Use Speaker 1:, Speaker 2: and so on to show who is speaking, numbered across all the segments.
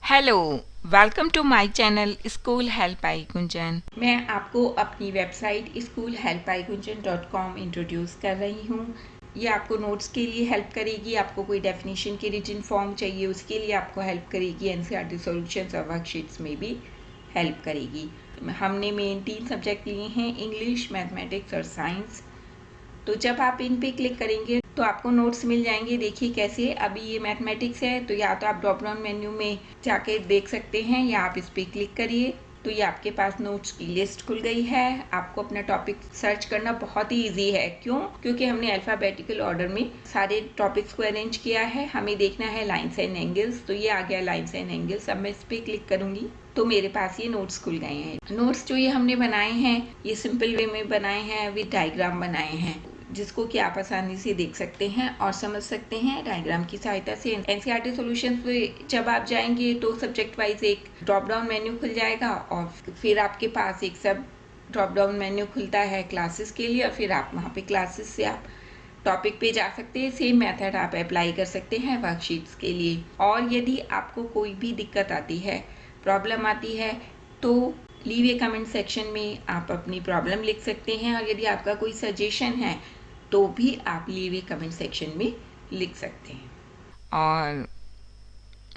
Speaker 1: Hello, welcome to my channel school help I Kunjan.
Speaker 2: मैं आपको अपनी वेबसाइट schoolhelpaigunjan.com इंट्रोड्यूस कर रही हूँ। ये आपको नोट्स के लिए हेल्प करेगी, आपको कोई डेफिनेशन की रिटन फॉर्म चाहिए उसके लिए आपको हेल्प करेगी, एनसीईआरटी सॉल्यूशंस और वर्कशीट्स में भी हेल्प करेगी। हमने मेन 3 सब्जेक्ट लिए हैं, इंग्लिश, मैथमेटिक्स और साइंस। तो जब आप इन पे क्लिक करेंगे तो आपको नोट्स मिल जाएंगे। देखिए कैसे, अभी ये मैथमेटिक्स है तो या तो आप ड्रॉप डाउन मेन्यू में जाके देख सकते हैं या आप इस पे क्लिक करिए तो ये आपके पास नोट्स की लिस्ट खुल गई है। आपको अपना टॉपिक सर्च करना बहुत ही इजी है। क्यों? क्योंकि हमने अल्फाबेटिकल ऑर्डर में सारे टॉपिक्स को अरेंज किया है। हमें देखना है लाइन्स एंड एंगल्स, तो ये आ गया लाइन्स एंड एंगल्स। अब मैं इस पे क्लिक करूंगी तो मेरे पास ये नोट्स खुल गए हैं। नोट्स जो ये हमने बनाए हैं ये सिंपल वे में बनाए हैं, विद डायग्राम बनाए हैं, जिसको कि आप आसानी से देख सकते हैं और समझ सकते हैं डायग्राम की सहायता से। एनसीईआरटी सॉल्यूशंस पे जब आप जाएंगे तो सब्जेक्ट वाइज एक ड्रॉप डाउन मेन्यू खुल जाएगा और फिर आपके पास एक सब ड्रॉप डाउन मेन्यू खुलता है क्लासेस के लिए, और फिर आप वहाँ पे क्लासेस से आप टॉपिक पे जा सकते हैं। सेम मेथड आप अप्लाई कर सकते हैं वर्कशीट्स के लिए। और यदि आपको कोई भी दिक्कत आती है, प्रॉब्लम आती है, तो लीव ए कमेंट सेक्शन में आप अपनी प्रॉब्लम लिख सकते हैं, और यदि आपका कोई सजेशन है तो भी आप लीव ए कमेंट सेक्शन में लिख सकते हैं।
Speaker 1: और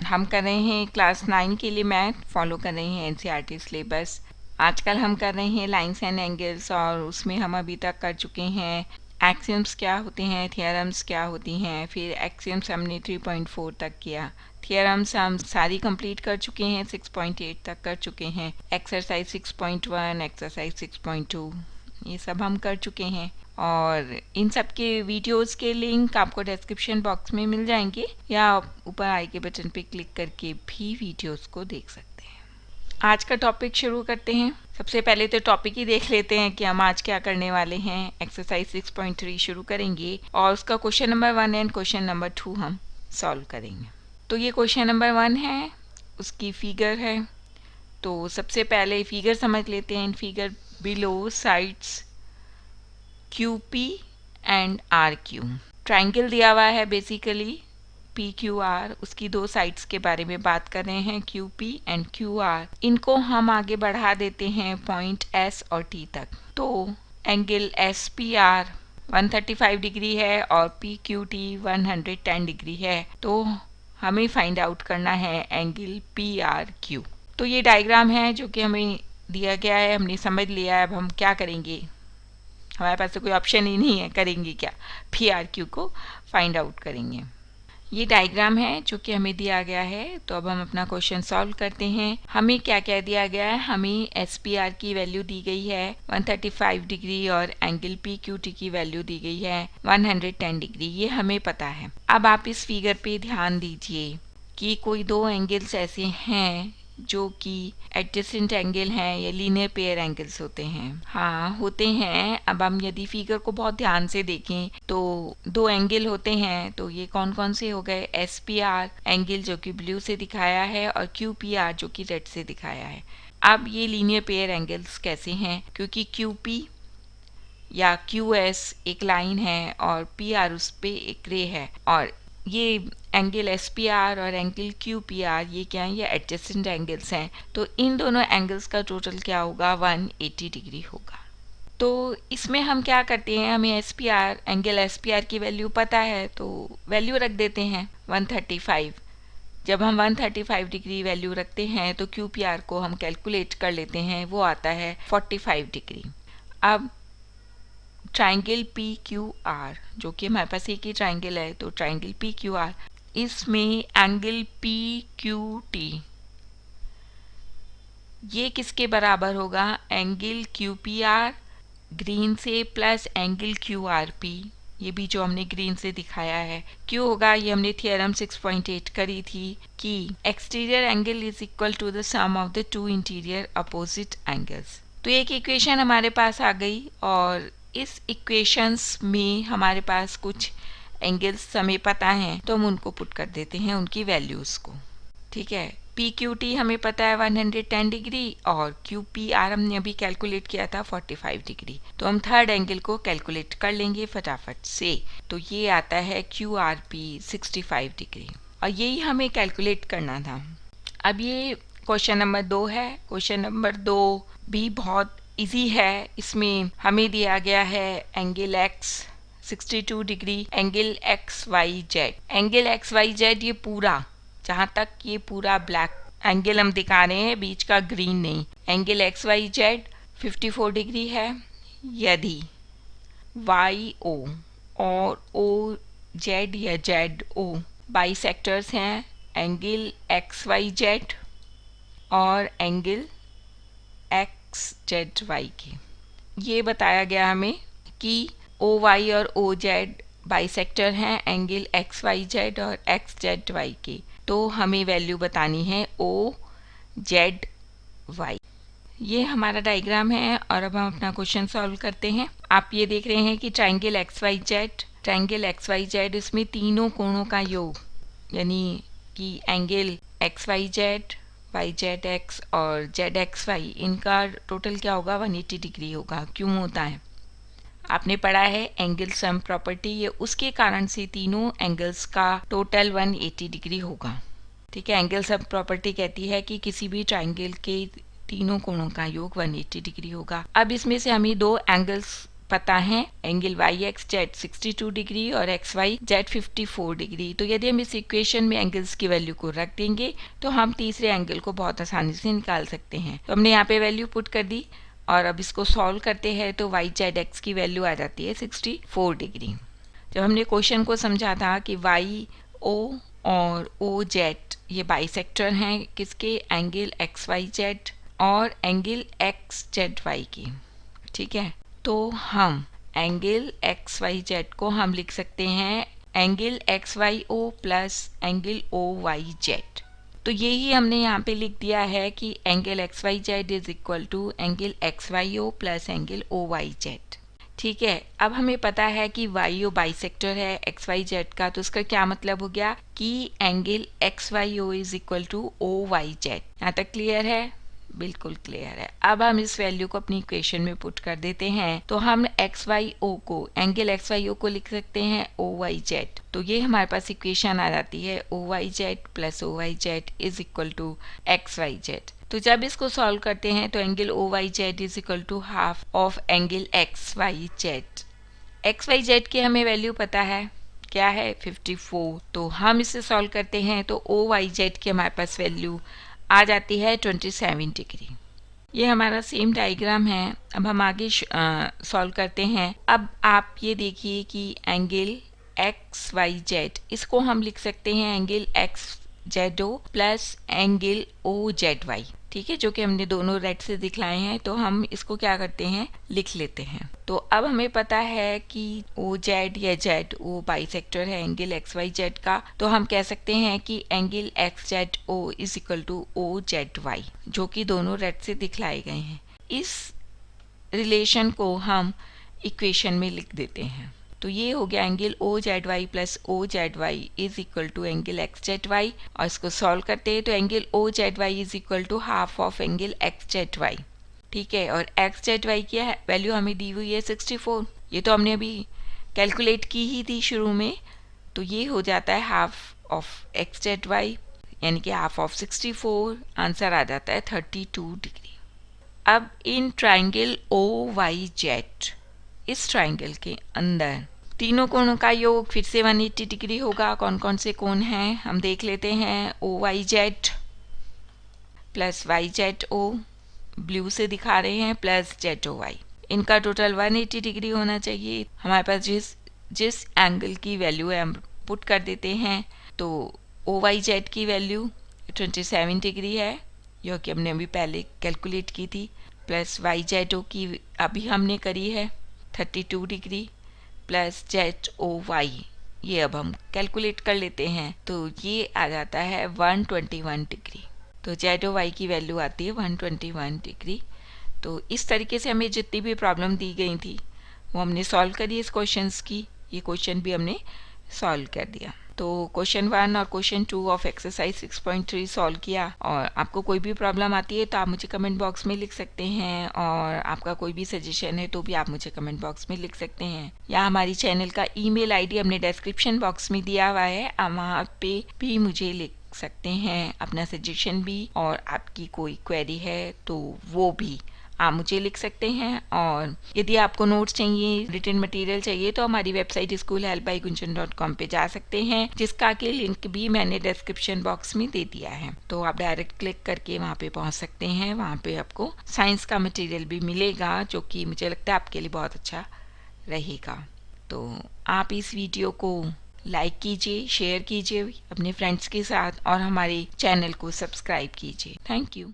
Speaker 1: हम कर रहे हैं क्लास 9 के लिए मैथ, फॉलो कर रहे हैं एनसीईआरटी सिलेबस। आजकल हम कर रहे हैं लाइन्स एंड एंगल्स, और उसमें हम अभी तक कर चुके हैं एक्सियम्स क्या होते हैं, थियरम्स क्या होती हैं। फिर एक्सियम्स हमने 3.4 तक किया, थियरम्स हम सारी कंप्लीट कर चुके हैं, 6.8 तक कर चुके हैं। एक्सरसाइज 6.1, एक्सरसाइज 6.2 ये सब हम कर चुके हैं। और इन सब के वीडियोस के लिंक आपको डिस्क्रिप्शन बॉक्स में मिल जाएंगे, या आप ऊपर आई के बटन पे क्लिक करके भी वीडियोस को देख सकते हैं। आज का टॉपिक शुरू करते हैं। सबसे पहले तो टॉपिक ही देख लेते हैं कि हम आज क्या करने वाले हैं। एक्सरसाइज 6.3 शुरू करेंगे और उसका question number 1 and question number 2 हम सॉल्व करेंगे। तो ये क्वेश्चन नंबर 1 है, उसकी फिगर है। तो सबसे पहले फिगर समझ लेते हैं। In figure below sides QP and RQ triangle दिया हुआ है, बेसिकली PQR, उसकी दो साइड्स के बारे में बात कर रहे हैं, QP एंड QR। इनको हम आगे बढ़ा देते हैं पॉइंट S और T तक। तो एंगल SPR 135 डिग्री है और PQT 110 डिग्री है। तो हमें फाइंड आउट करना है एंगल PRQ। तो ये डायग्राम है जो कि हमें दिया गया है, हमने समझ लिया है। अब हम क्या करेंगे, हमारे पास तो कोई ऑप्शन ही नहीं है, करेंगे क्या, PRQ को फाइंड आउट करेंगे। ये डायग्राम है जो कि हमें दिया गया है। तो अब हम अपना क्वेश्चन सॉल्व करते हैं। हमें क्या क्या दिया गया है, हमें SPR की वैल्यू दी गई है 135 डिग्री और एंगल PQT की वैल्यू दी गई है 110 डिग्री, ये हमें पता है। अब आप इस फिगर पे ध्यान दीजिए कि कोई दो एंगल्स ऐसे हैं जो कि एडजेसेंट एंगल हैं या लीनियर पेयर एंगल्स होते हैं। हाँ, होते हैं। अब हम यदि फिगर को बहुत ध्यान से देखें तो दो एंगल होते हैं। तो ये कौन कौन से हो गए, SPR एंगल जो कि ब्लू से दिखाया है और QPR जो कि रेड से दिखाया है। अब ये लीनियर पेयर एंगल्स कैसे हैं, क्योंकि QP या QS एक लाइन है और PR उस पे एक रे है, और ये एंगल SPR और एंगल QPR ये क्या है, ये एडजेसेंट एंगल्स हैं। तो इन दोनों एंगल्स का टोटल क्या होगा, 180 डिग्री होगा। तो इसमें हम क्या करते हैं, हमें SPR एंगल SPR की वैल्यू पता है तो वैल्यू रख देते हैं 135। जब हम 135 डिग्री वैल्यू रखते हैं तो QPR को हम कैलकुलेट कर लेते हैं, वो आता है 45 डिग्री। अब ट्राइंगल PQR जो कि हमारे पास एक ही ट्राइंगल है, तो ट्राइंगल PQR, इसमें एंगल PQT ये किसके बराबर होगा, एंगल QPR ग्रीन से प्लस एंगल QRP, ये भी जो हमने ग्रीन से दिखाया है। क्यों होगा, ये हमने थियरम 6.8 करी थी कि exterior angle is equal to the sum of the two interior opposite angles. तो एक इक्वेशन हमारे पास आ गई, और इस इक्वेशंस में हमारे पास कुछ एंगल्स हमें पता हैं तो हम उनको पुट कर देते हैं, उनकी वैल्यूज़ को। ठीक है, PQT हमें पता है 110 डिग्री और QPR हमने अभी कैलकुलेट किया था 45 डिग्री। तो हम थर्ड एंगल को कैलकुलेट कर लेंगे फटाफट से। तो ये आता है QRP 65 डिग्री, और यही हमें कैलकुलेट करना था। अब ये क्वेश्चन नंबर 2 है। क्वेश्चन नंबर 2 भी बहुत इजी है। इसमें हमें दिया गया है angle x 62 degree, angle x y z. Angle x y z ये पूरा, जहाँ तक ये पूरा ब्लैक एंगल हम दिखा रहे हैं, बीच का ग्रीन नहीं। Angle x y z 54 degree है। यदि वाई ओ और ओ जेड या जेड ओ बाइसेक्टर्स हैं एंगल एक्स वाई जेड और एंगल एक्स जेड वाई के, ये बताया गया हमें कि ओ वाई और ओ जेड बाइसेक्टर हैं एंगल एक्स वाई जेड और एक्स जेड वाई के, तो हमें वैल्यू बतानी है ओ जेड वाई। ये हमारा डायग्राम है और अब हम अपना क्वेश्चन सॉल्व करते हैं। आप ये देख रहे हैं कि ट्राइंगल एक्स वाई जेड, इसमें तीनों कोणों का योग, यानी कि angle x y z x और जेड एक्स वाई, इनका टोटल क्या होगा, 180 डिग्री होगा। क्यों होता है, आपने पढ़ा है एंगल सम प्रॉपर्टी, ये उसके कारण से तीनों एंगल्स का टोटल 180 डिग्री होगा। ठीक है, एंगल सम प्रॉपर्टी कहती है कि किसी भी ट्राइंगल के तीनों कोणों का योग 180 डिग्री होगा। अब इसमें से हमें दो एंगल्स पता है, angle y x z 62 degree और एक्स वाई जेड 54 डिग्री। तो यदि हम इस इक्वेशन में एंगल्स की वैल्यू को रख देंगे तो हम तीसरे एंगल को बहुत आसानी से निकाल सकते हैं। तो हमने यहाँ पे वैल्यू पुट कर दी और अब इसको सॉल्व करते हैं तो वाई जेड एक्स की वैल्यू आ जाती है 64 डिग्री। जब हमने क्वेश्चन को समझा था कि वाई ओ और ओ जेड ये बाइसेक्टर हैं किसके, एंगल एक्स वाई जेड और एंगल एक्स जेड वाई की। ठीक है, तो हम एंगल एक्स वाई जेड को हम लिख सकते हैं angle x y o plus angle o y z. तो यही हमने यहाँ पे लिख दिया है कि angle x y z is equal to angle x y o plus angle o y z. ठीक है, अब हमें पता है कि वाई ओ बाइसेक्टर है एक्स वाई जेड का, तो उसका क्या मतलब हो गया कि angle x y o is equal to o y Z. यहाँ तक क्लियर है, बिल्कुल क्लियर है। अब हम इस वैल्यू को अपनी इक्वेशन में पुट कर देते हैं तो हम एक्स वाई ओ को, एंगल एक्स वाई ओ को लिख सकते हैं ओ वाई जेड। तो ये हमारे पास इक्वेशन आ जाती है o y z plus o y z is equal to x y z. तो जब इसको सॉल्व करते हैं तो angle o y z is equal to half of angle x y z. X y z की हमें वैल्यू पता है, क्या है 54। तो हम इसे सॉल्व करते हैं तो ओ वाई जेड की हमारे पास वैल्यू आ जाती है 27 डिग्री। ये हमारा सेम डायग्राम है। अब हम आगे सॉल्व करते हैं। अब आप ये देखिए कि एंगल एक्स वाई जेड, इसको हम लिख सकते हैं angle x z o plus angle o z y. ठीक है, जो कि हमने दोनों रेड से दिखलाए हैं, तो हम इसको क्या करते हैं, लिख लेते हैं। तो अब हमें पता है कि ओ जेड या जेड ओ बाइसेक्टर है एंगल एक्स वाई जेड का, तो हम कह सकते हैं कि angle x z o is equal to o z y, जो कि दोनों रेड से दिखलाए गए हैं। इस रिलेशन को हम इक्वेशन में लिख देते हैं। तो ये हो गया angle o z y plus o z y is equal to angle x z y, और इसको सॉल्व करते हैं तो angle o z y is equal to half of angle x z y. ठीक है, और एक्स जेड वाई की value हमें दी हुई है 64। ये तो हमने अभी कैलकुलेट की ही थी शुरू में, तो ये हो जाता है half of x z y, यानी कि हाफ ऑफ 64, आंसर आ जाता है 32 डिग्री। अब in triangle o y z, इस ट्राइंगल के अंदर तीनों कोणों का योग फिर से 180 डिग्री होगा। कौन कौन से कोण हैं हम देख लेते हैं। O y z plus y z o, blue से दिखा रहे हैं, प्लस जेड ओ वाई, इनका टोटल 180 डिग्री होना चाहिए। हमारे पास जिस एंगल की वैल्यू है हम पुट कर देते हैं। तो ओ वाई जेड की वैल्यू 27 डिग्री है, जो कि हमने अभी पहले कैलकुलेट की थी, प्लस वाई जेड ओ की अभी हमने करी है 32 degree, plus z o y, ये अब हम कैलकुलेट कर लेते हैं तो ये आ जाता है 121 डिग्री। तो जेड ओ वाई की वैल्यू आती है 121 डिग्री। तो इस तरीके से हमें जितनी भी प्रॉब्लम दी गई थी वो हमने सॉल्व करी इस क्वेश्चंस की। ये क्वेश्चन भी हमने सॉल्व कर दिया। तो क्वेश्चन 1 और क्वेश्चन 2 ऑफ एक्सरसाइज 6.3 सॉल्व किया। और आपको कोई भी प्रॉब्लम आती है तो आप मुझे कमेंट बॉक्स में लिख सकते हैं, और आपका कोई भी सजेशन है तो भी आप मुझे कमेंट बॉक्स में लिख सकते हैं, या हमारी चैनल का ईमेल आईडी हमने डिस्क्रिप्शन बॉक्स में दिया हुआ है, आप वहाँ पे भी मुझे सकते हैं, अपना सजेशन भी, और आपकी कोई क्वेरी है तो वो भी आप मुझे लिख सकते हैं। और यदि आपको नोट्स चाहिए, रिटन मटेरियल चाहिए, तो हमारी वेबसाइट schoolhelpbygunjan.com पे जा सकते हैं, जिसका कि लिंक भी मैंने डिस्क्रिप्शन बॉक्स में दे दिया है। तो आप डायरेक्ट क्लिक करके वहाँ पे पहुँच सकते हैं। वहाँ पे आपको साइंस का मटेरियल भी मिलेगा, जो कि मुझे लगता है आपके लिए बहुत अच्छा रहेगा। तो आप इस वीडियो को लाइक कीजिए, शेयर कीजिए अपने फ्रेंड्स के साथ, और हमारे चैनल को सब्सक्राइब कीजिए। Thank you.